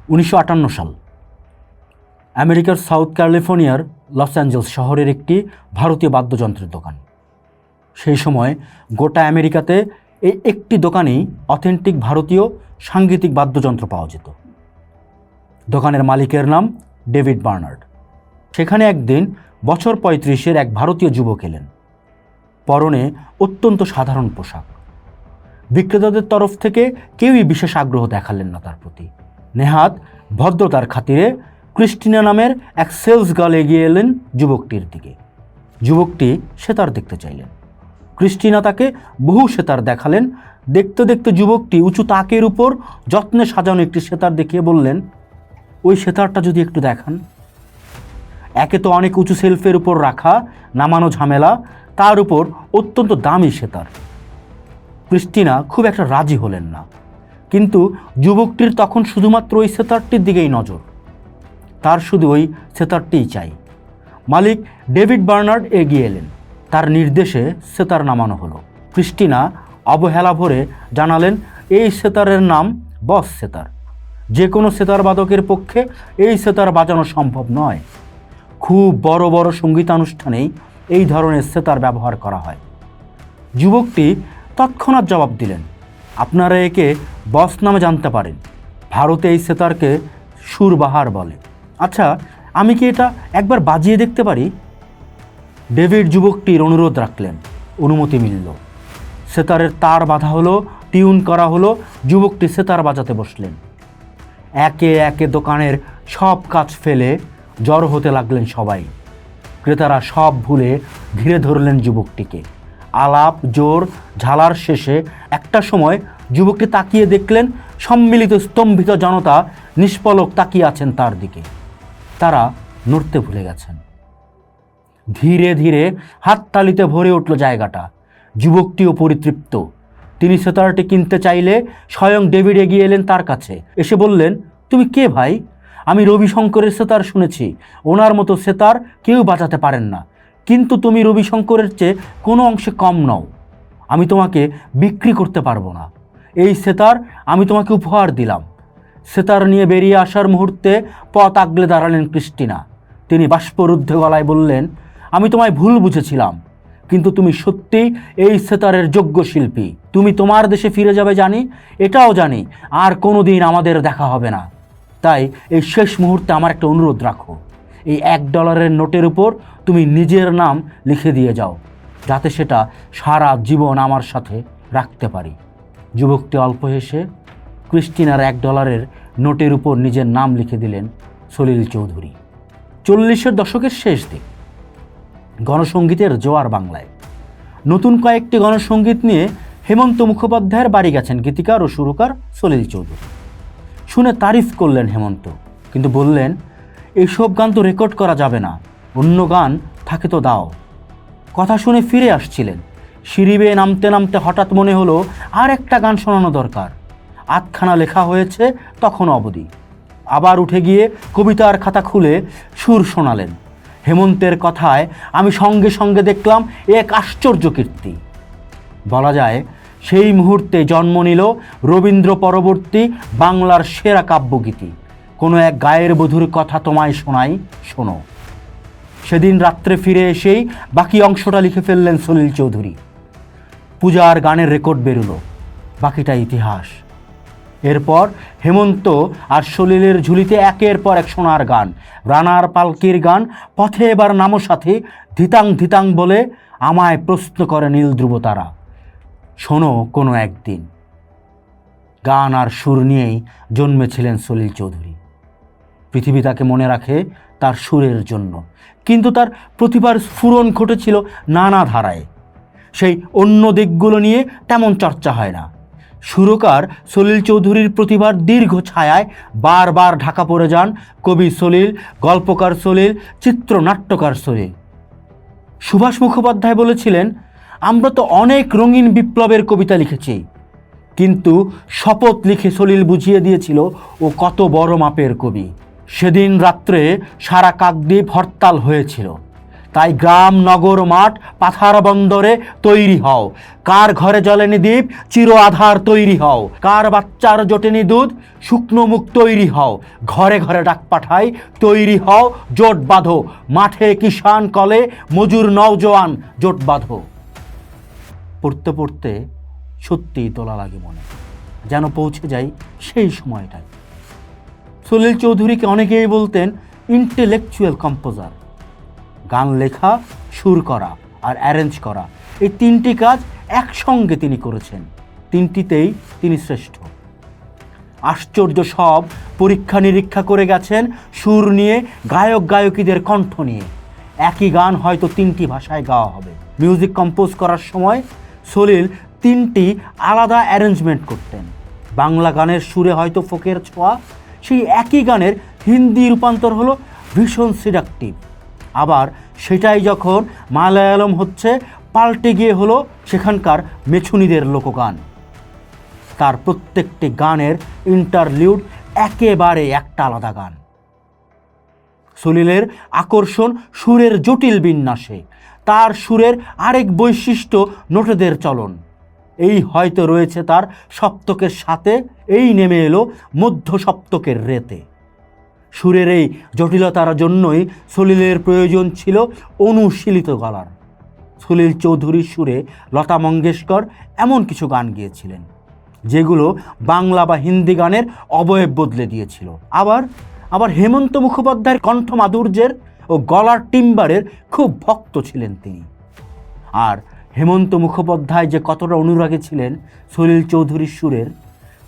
1958 সাল, আমেরিকার সাউথ ক্যালিফোর্নিয়ার লস অ্যাঞ্জেলস শহরের একটি ভারতীয় বাদ্যযন্ত্রের দোকান। সেই সময় গোটা আমেরিকাতে এই একটি দোকানেই অথেন্টিক ভারতীয় সাংগীতিক বাদ্যযন্ত্র পাওয়া যেত। দোকানের মালিকের নাম ডেভিড বার্নার্ড। সেখানে একদিন বছর 35-এর এক ভারতীয় যুবক এলেন। পরনে অত্যন্ত সাধারণ পোশাক। বিক্রেতাদের তরফ থেকে কেউই বিশেষ আগ্রহ দেখালেন না তার প্রতি। নেহাত ভদ্রতার খাতিরে ক্রিস্টিনা নামের এক সেলস গার্ল এগিয়ে এলেন যুবকটির দিকে। যুবকটি সেতার দেখতে চাইলেন। ক্রিস্টিনা তাকে বহু সেতার দেখালেন। দেখতে দেখতে যুবকটি উঁচু তাকের উপর যত্নে সাজানো একটি সেতার দেখিয়ে বললেন, ওই সেতারটা যদি একটু দেখান। একে তো অনেক উঁচু সেলফের উপর রাখা, নামানো ঝামেলা, তার উপর অত্যন্ত দামি সেতার। ক্রিস্টিনা খুব একটা রাজি হলেন না, কিন্তু যুবকটির তখন শুধুমাত্র ওই সেতারটির দিকেই নজর। তার শুধু ওই সেতারটিই চাই। মালিক ডেভিড বার্নার্ড এগিয়ে এলেন। তার নির্দেশে সেতার নামানো হলো। ক্রিস্টিনা অবহেলা ভরে জানালেন, এই সেতারের নাম বস সেতার। যে কোনো সেতার বাদকের পক্ষে এই সেতার বাজানো সম্ভব নয়। খুব বড় বড় সঙ্গীতানুষ্ঠানেই এই ধরনের সেতার ব্যবহার করা হয়। যুবকটি তৎক্ষণাৎ জবাব দিলেন, আপনারা একে বস নামে জানতে পারেন। ভারতে এই সেতারকে সুরবাহার বলে। আচ্ছা, আমি কি এটা একবার বাজিয়ে দেখতে পারি? ডেভিড যুবকটির অনুরোধ রাখলেন। অনুমতি মিলল। সেতারের তার বাঁধা হলো, টিউন করা হলো। যুবকটি সেতার বাজাতে বসলেন। একে একে দোকানের সব কাজ ফেলে জড়ো হতে লাগলেন সবাই। ক্রেতারা সব ভুলে ঘিরে ধরলেন যুবকটিকে। আলাপ জোর ঝালার শেষে একটা সময় যুবকটি তাকিয়ে দেখলেন সম্মিলিত স্তম্ভিত জনতা নিষ্পলক তাকিয়ে আছেন তার দিকে। তারা নড়তে ভুলে গেছেন। ধীরে ধীরে হাততালিতে ভরে উঠল জায়গাটা। যুবকটিও পরিতৃপ্ত। তিনি সেতারটি কিনতে চাইলে স্বয়ং ডেভিড এগিয়ে এলেন তার কাছে। এসে বললেন, তুমি কে ভাই? আমি রবিশঙ্করের সেতার শুনেছি। ওনার মতো সেতার কেউ বাজাতে পারেন না, কিন্তু তুমি রবিশঙ্করের চেয়ে কোনো অংশে কম নও। আমি তোমাকে বিক্রি করতে পারবো না। এই সেতার আমি তোমাকে উপহার দিলাম। সেতার নিয়ে বেরিয়ে আসার মুহূর্তে পথ আগলে দাঁড়ালেন ক্রিস্টিনা। তিনি বাষ্পরুদ্ধ গলায় বললেন, আমি তোমায় ভুল বুঝেছিলাম, কিন্তু তুমি সত্যিই এই সেতারের যোগ্য শিল্পী। তুমি তোমার দেশে ফিরে যাবে জানি, এটাও জানি আর কোনো দিন আমাদের দেখা হবে না। তাই এই শেষ মুহূর্তে আমার একটা অনুরোধ রাখো। এই $1 নোটের উপর তুমি নিজের নাম লিখে দিয়ে যাও, যাতে সেটা সারা জীবন আমার সাথে রাখতে পারি। যুবকটি অল্প হেসে ক্রিস্টিনার $1 নোটের উপর নিজের নাম লিখে দিলেন, সলিল চৌধুরী। 40-এর দশকের শেষ দিক। গণসঙ্গীতের জোয়ার বাংলায়। নতুন কয়েকটি গণসঙ্গীত নিয়ে হেমন্ত মুখোপাধ্যায়ের বাড়ি গেছেন গীতিকার ও সুরকার সলিল চৌধুরী। শুনে তারিফ করলেন হেমন্ত, কিন্তু বললেন, এইসব গান তো রেকর্ড করা যাবে না, অন্য গান থাকে তো দাও। কথা শুনে ফিরে আসছিলেন। সিঁড়ি বেয়ে নামতে নামতে হঠাৎ মনে হলো আর একটা গান শোনানো দরকার। আধখানা লেখা হয়েছে তখন অবধি। আবার উঠে গিয়ে কবিতার খাতা খুলে সুর শোনালেন। হেমন্তের কথায় আমি সঙ্গে সঙ্গে দেখলাম এক আশ্চর্য কীর্তি। বলা যায় সেই মুহূর্তে জন্ম নিল রবীন্দ্র পরবর্তী বাংলার সেরা কাব্যগীতি। কোনো এক গায়ের বধূর কথা তোমায় শোনাই, শোনো। সেদিন রাত্রে ফিরে এসেই বাকি অংশটা লিখে ফেললেন সলিল চৌধুরী। পূজার গানের রেকর্ড বেরোলো, বাকিটা ইতিহাস। এরপর হেমন্ত আর সলিলের ঝুলিতে একের পর এক সোনার গান, রানার পালকির গান, পথে এবার নামো সাথী, ধিতাং ধিতাং বলে আমায় প্রশ্ন করে নীল ধ্রুব তারা, শোনো কোনো একদিন। গান আর সুর নিয়েই জন্মেছিলেন সলিল চৌধুরী। পৃথিবী তাকে মনে রাখে তার সুরের জন্য, কিন্তু তার প্রতিভার স্ফুরণ ঘটেছিল নানা ধারায়। সেই অন্য দিকগুলো নিয়ে তেমন চর্চা হয় না। সুরকার সলিল চৌধুরীর প্রতিভার দীর্ঘ ছায়ায় বারবার ঢাকা পড়ে যান কবি সলিল, গল্পকার সলিল, চিত্রনাট্যকার সলিল। সুভাষ মুখোপাধ্যায় বলেছিলেন, আমরা তো অনেক রঙিন বিপ্লবের কবিতা লিখেছি, কিন্তু শপথ লিখে সলিল বুঝিয়ে দিয়েছিল ও কত বড় মাপের কবি। সেদিন রাত্রে সারা কাকদ্বীপ হরতাল হয়েছিল। তাই গ্রাম, নগর, মাঠ, পাথার, বন্দরে তৈরি হও। কার ঘরে জ্বলেনি দ্বীপ, চির আধার তৈরি হও। কার বাচ্চার জোটেনি দুধ, শুকনো মুখ তৈরি হও। ঘরে ঘরে ডাক পাঠাই, তৈরি হও, জোট বাঁধো। মাঠে কিষান, কলে মজুর, নওজোয়ান, জোট বাঁধো। পড়তে পড়তে সত্যিই তোলা লাগে মনে, যেন পৌঁছে যাই সেই সময়টায়। সলিল চৌধুরীকে অনেকেই বলতেন ইন্টেলেকচুয়াল কম্পোজার। গান লেখা, সুর করা আর অ্যারেঞ্জ করা, এই তিনটি কাজ একসঙ্গে তিনি করেছেন। তিনটিতেই তিনি শ্রেষ্ঠ। আশ্চর্য সব পরীক্ষা নিরীক্ষা করে গেছেন সুর নিয়ে, গায়ক গায়কীদের কণ্ঠ নিয়ে। একই গান হয়তো তিনটি ভাষায় গাওয়া হবে। মিউজিক কম্পোজ করার সময় সলিল তিনটি আলাদা অ্যারেঞ্জমেন্ট করতেন। বাংলা গানের সুরে হয়তো ফোকের ছোঁয়া, সেই একই গানের হিন্দি রূপান্তর হলো ভীষণ সিডাকটিভ। আবার সেটাই যখন মালায়ালম হচ্ছে, পাল্টে গিয়ে হলো সেখানকার মেছুনিদের লোকগান। তার প্রত্যেকটি গানের ইন্টারলিউড একেবারে একটা আলাদা গান। সলিলের আকর্ষণ সুরের জটিল বিন্যাসে। তার সুরের আরেক বৈশিষ্ট্য নোটেদের চলন। এই হয়তো রয়েছে তার সপ্তকের সাথে, এই নেমে এলো মধ্য সপ্তকের রেতে। সুরের এই জটিলতার জন্যই সলিলের প্রয়োজন ছিল অনুশীলিত গলার। সলিল চৌধুরীর সুরে লতা মঙ্গেশকর এমন কিছু গান গেয়েছিলেন যেগুলো বাংলা বা হিন্দি গানের অবয়ব বদলে দিয়েছিল। আবার হেমন্ত মুখোপাধ্যায়ের কণ্ঠ মাধুর্যের ও গলার টিম্বারের খুব ভক্ত ছিলেন তিনি। আর হেমন্ত মুখোপাধ্যায় যে কতটা অনুরাগী ছিলেন সলিল চৌধুরীর সুরের,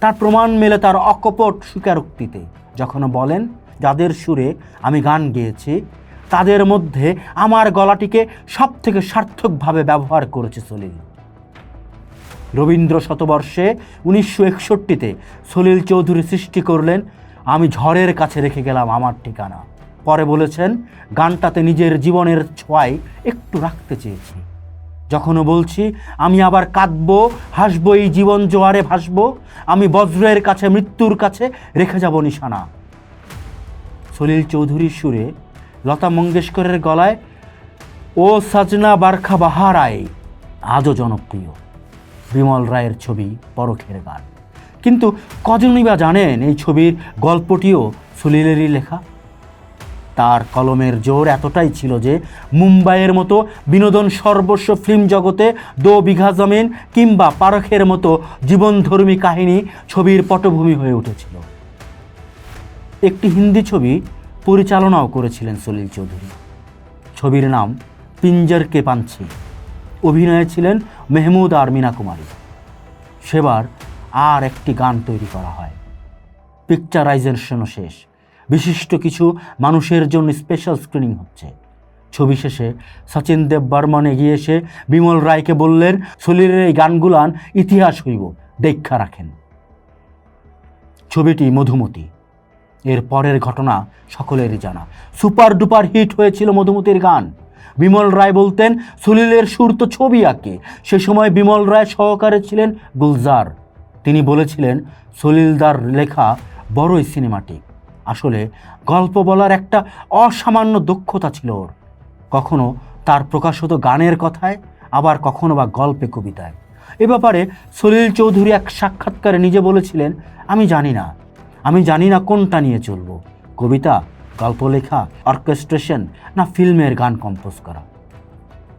তার প্রমাণ মেলে তার অকপট স্বীকারোক্তিতে, যখন বলেন, যাদের সুরে আমি গান গেয়েছি তাদের মধ্যে আমার গলাটিকে সব থেকে সার্থকভাবে ব্যবহার করেছে সলিল। রবীন্দ্র শতবর্ষে 1961-তে সলিল চৌধুরী সৃষ্টি করলেন আমি ঝড়ের কাছে রেখে গেলাম আমার ঠিকানা। পরে বলেছেন, গানটাতে নিজের জীবনের ছোঁয়ায় একটু রাখতে চেয়েছি। যখনও বলছি আমি আবার কাঁদবো, হাসবো, এই জীবন জোয়ারে ভাসবো, আমি বজ্রের কাছে, মৃত্যুর কাছে রেখে যাব নিশানা। সলিল চৌধুরীর সুরে লতা মঙ্গেশকরের গলায় ও সাজনা বারখা বাহার আয় আজও জনপ্রিয়। বিমল রায়ের ছবি পরখের গান। কিন্তু কজনই বা জানেন এই ছবির গল্পটিও সলিলেরই লেখা। তার কলমের জোর এতটাই ছিল যে মুম্বাইয়ের মতো বিনোদন সর্বস্ব ফিল্ম জগতে দো বিঘা জমিন কিংবা পারখের মতো জীবনধর্মী কাহিনী ছবির পটভূমি হয়ে উঠেছিল। একটি হিন্দি ছবি পরিচালনাও করেছিলেন সলিল চৌধুরী। ছবির নাম পিঞ্জর কে পাঞ্ছি। অভিনয়ে ছিলেন মেহমুদ আর মীনা কুমারী। সেবার আর একটি গান তৈরি করা হয়। পিকচারাইজেশনও শেষ, বিশিষ্ট কিছু মানুষের জন্য স্পেশাল স্ক্রিনিং হচ্ছে। ছবি শেষে সচিন দেব বর্মন এগিয়ে এসে বিমল রায়কে বললেন, সলিলের এই গানগুলান ইতিহাস হইব, দেখা রাখেন। ছবিটি মধুমতি। এর পরের ঘটনা সকলেরই জানা। সুপার ডুপার হিট হয়েছিল মধুমতির গান। বিমল রায় বলতেন, সলিলের সুর তো ছবি আঁকে। সে সময় বিমল রায় সহকারে ছিলেন গুলজার। তিনি বলেছিলেন, সলিলদার লেখা বড়ই সিনেমাটিক। আসলে গল্প বলার একটা অসামান্য দক্ষতা ছিল ওর। কখনো তার প্রকাশ হতো গানের কথায়, আবার কখনো বা গল্পে, কবিতায়। এ ব্যাপারে সলিল চৌধুরী এক সাক্ষাৎকারে নিজে বলেছিলেন, আমি জানি না কোনটা নিয়ে চলব, কবিতা, গল্প লেখা, অর্কেস্ট্রেশন না ফিল্মের গান কম্পোজ করা।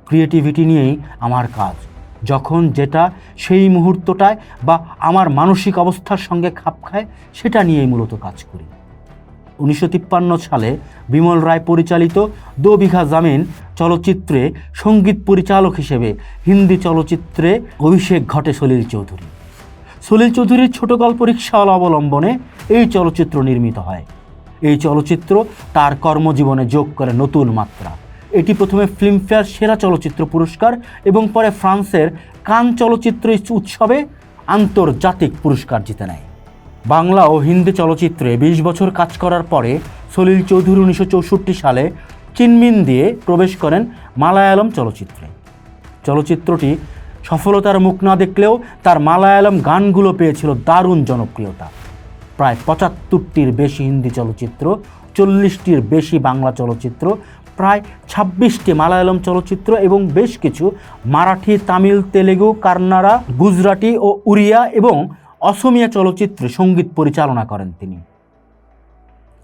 ক্রিয়েটিভিটি নিয়েই আমার কাজ। যখন যেটা সেই মুহূর্তটায় বা আমার মানসিক অবস্থার সঙ্গে খাপ খায় সেটা নিয়েই মূলত কাজ করি। 1953 সালে বিমল রায় পরিচালিত দো বিঘা জমিন চলচ্চিত্রে সঙ্গীত পরিচালক হিসেবে হিন্দি চলচ্চিত্রে অভিষেক ঘটে সলিল চৌধুরীর ছোট গল্প রিক্সাওয়ালা অবলম্বনে এই চলচ্চিত্র নির্মিত হয়। এই চলচ্চিত্র তার কর্মজীবনে যোগ করে নতুন মাত্রা। এটি প্রথমে ফিল্মফেয়ার সেরা চলচ্চিত্র পুরস্কার এবং পরে ফ্রান্সের কান চলচ্চিত্র উৎসবে আন্তর্জাতিক পুরস্কার জিতে নেয়। বাংলা ও হিন্দি চলচ্চিত্রে 20 বছর কাজ করার পরে সলিল চৌধুরী 1964 সালে চিনমিন দিয়ে প্রবেশ করেন মালায়ালম চলচ্চিত্রে। চলচ্চিত্রটি সফলতার মুখ না দেখলেও তার মালায়ালম গানগুলো পেয়েছিল দারুণ জনপ্রিয়তা। প্রায় ৭৫টির বেশি হিন্দি চলচ্চিত্র, ৪০টির বেশি বাংলা চলচ্চিত্র, প্রায় ২৬টি মালায়ালম চলচ্চিত্র এবং বেশ কিছু মারাঠি, তামিল, তেলেগু, কান্নাড়া, গুজরাটি ও উড়িয়া এবং অসমিয়া চলচ্চিত্রে সঙ্গীত পরিচালনা করেন তিনি।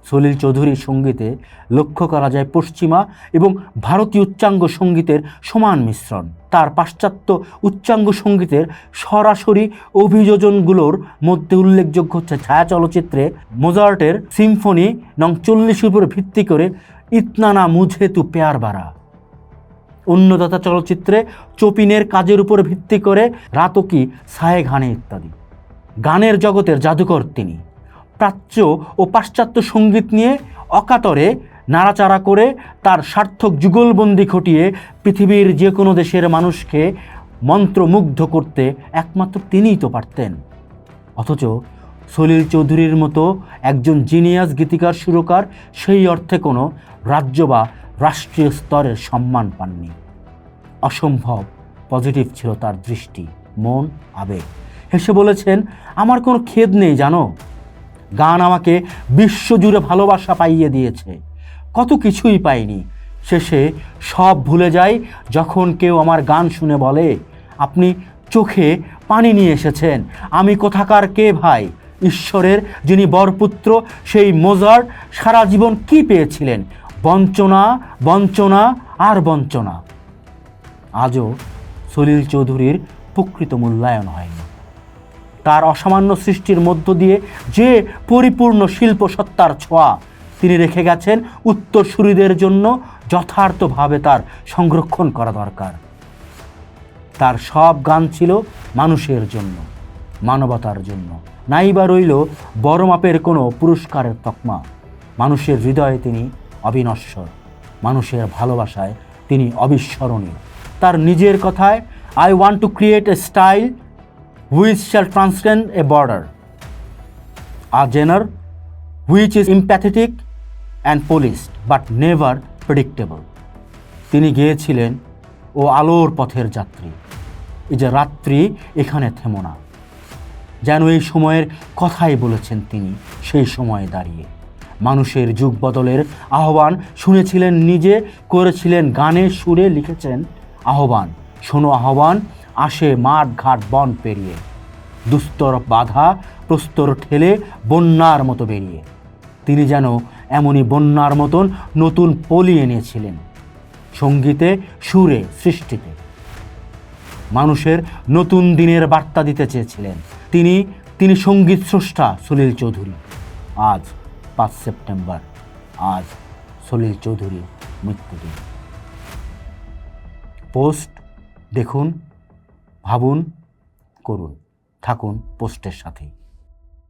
সলিল চৌধুরীর সঙ্গীতে লক্ষ্য করা যায় পশ্চিমা এবং ভারতীয় উচ্চাঙ্গ সঙ্গীতের সমান মিশ্রণ। তার পাশ্চাত্য উচ্চাঙ্গ সঙ্গীতের সরাসরি অভিযোজনগুলোর মধ্যে উল্লেখযোগ্য হচ্ছে ছায়া চলচ্চিত্রে মোজার্টের সিম্ফনি নং 40 উপর ভিত্তি করে ইতনা না মুঝে তু প্যার বারা, অন্নদাতা চলচ্চিত্রে চোপিনের কাজের উপর ভিত্তি করে রাতও কি সায়ে ঘানে ইত্যাদি। গানের জগতের জাদুকর তিনি। প্রাচ্য ও পাশ্চাত্য সঙ্গীত নিয়ে অকাতরে নাড়াচাড়া করে তার সার্থক যুগলবন্দি ঘটিয়ে পৃথিবীর যে কোনো দেশের মানুষকে মন্ত্রমুগ্ধ করতে একমাত্র তিনিই তো পারতেন। অথচ সলিল চৌধুরীর মতো একজন জিনিয়াস গীতিকার সুরকার সেই অর্থে কোনো রাজ্য বা রাষ্ট্রীয় স্তরের সম্মান পাননি। অসম্ভব পজিটিভ ছিল তার দৃষ্টি, মন, আবেগ। হেসে বলেছেন, আমার কোনো খেদ নেই জানো, গান আমাকে বিশ্বজুড়ে ভালোবাসা পাইয়ে দিয়েছে, কত কিছুই পাইনি, শেষে সব ভুলে যাই যখন কেউ আমার গান শুনে বলে আপনি চোখে পানি নিয়ে এসেছেন। আমি কোথাকার কে ভাই, ঈশ্বরের যিনি বরপুত্র সেই মোজার্ট সারা জীবন কি পেয়েছিলেন? বঞ্চনা, বঞ্চনা আর বঞ্চনা। আজও সলিল চৌধুরীর প্রকৃত মূল্যায়ন হয়নি। তার অসামান্য সৃষ্টির মধ্য দিয়ে যে পরিপূর্ণ শিল্প সত্তার ছোঁয়া তিনি রেখে গেছেন, উত্তরসূরিদের জন্য যথার্থভাবে তার সংরক্ষণ করা দরকার। তার সব গান ছিল মানুষের জন্য, মানবতার জন্য। নাইবা রইল বড় মাপের কোনো পুরস্কারের তকমা। মানুষের হৃদয়ে তিনি অবিনশ্বর, মানুষের ভালোবাসায় তিনি অবিস্মরণীয়। তার নিজের কথায়, I want to create a style which shall transcend a border, a genre which is empathetic and polished but never predictable. তিনি গেয়েছিলেন, ও আলোর পথের যাত্রী, এই যে রাত্রি এখানে থেমো না, যেন এই সময়ের কথাই বলেছেন তিনি সেই সময়ে দাঁড়িয়ে। মানুষের যুগ বদলের আহ্বান শুনেছিলেন নিজে, করেছিলেন গানে সুরে, লিখেছেন আহ্বান, শোনো আহ্বান, আসে মাঠ ঘাট বন পেরিয়ে, দুস্তর বাধা প্রস্তর ঠেলে বন্যার মতো বেরিয়ে। তিনি যেন এমনই বন্যার মতন নতুন পলি এনেছিলেন সঙ্গীতে, সুরে, সৃষ্টিতে। মানুষের নতুন দিনের বার্তা দিতে চেয়েছিলেন তিনি সঙ্গীত স্রষ্টা সলিল চৌধুরী। আজ 5 সেপ্টেম্বর, আজ সলিল চৌধুরীর মৃত্যুদিন। পোস্ট দেখুন, ভাবুন, করুন, থাকুন পোস্টের সাথেই।